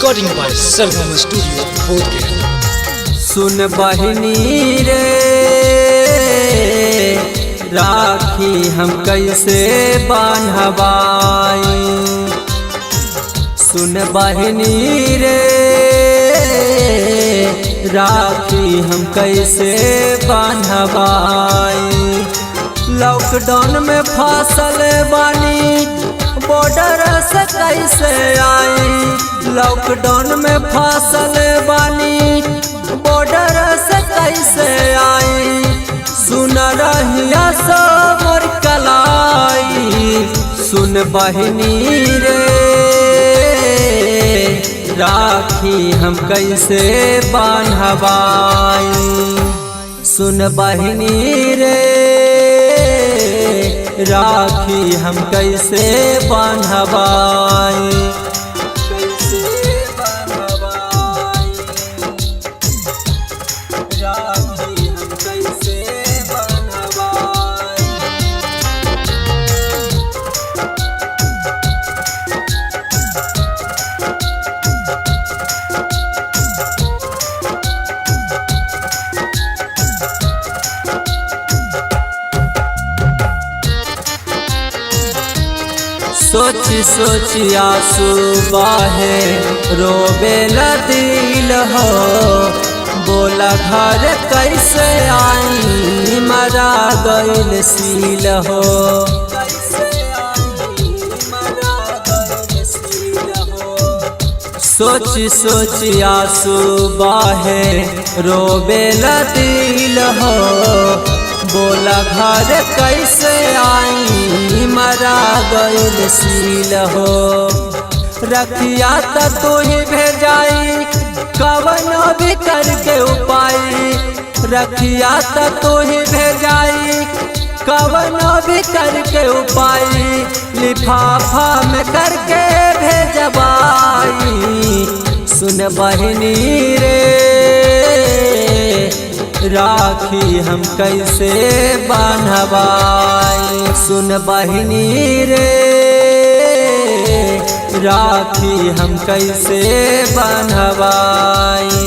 Recording by Sargama Studio, Bodhgaya। सुन बहिनी रे राखी हम कैसे बांधवाई। सुन बहिनी रे राखी हम कैसे बांधवाई। लॉकडाउन में फसल बानी बॉर्डर से कैसे आई। लॉकडाउन में फसल बानी बॉर्डर से कैसे आई। सुन रहिया समर कलाई। सुन बहिनी रे राखी हम कैसे बांधवाई। सुन बहिनी रे राखी हम कैसे बांधवाई। राखी हम कैसे बांधवाई। सोची सोची आंसू बाहे रोबेला दिल हो। बोला घर कैसे आई मरा गइल सील हो। सोची सोची आंसू बाहे रोबेला दिल हो। बोला घर कैसे आई मरा गइल सील हो। रखिया त तू ही भेजाई कवन भी करके उपाय। रखिया त तू ही भेजाई कवन भी करके उपाय। लिफाफा में करके भेजबाई। सुन बहिनी रे राखी हम कैसे बांधवाई। सुन बहिनी रे राखी हम कैसे बांधवाई।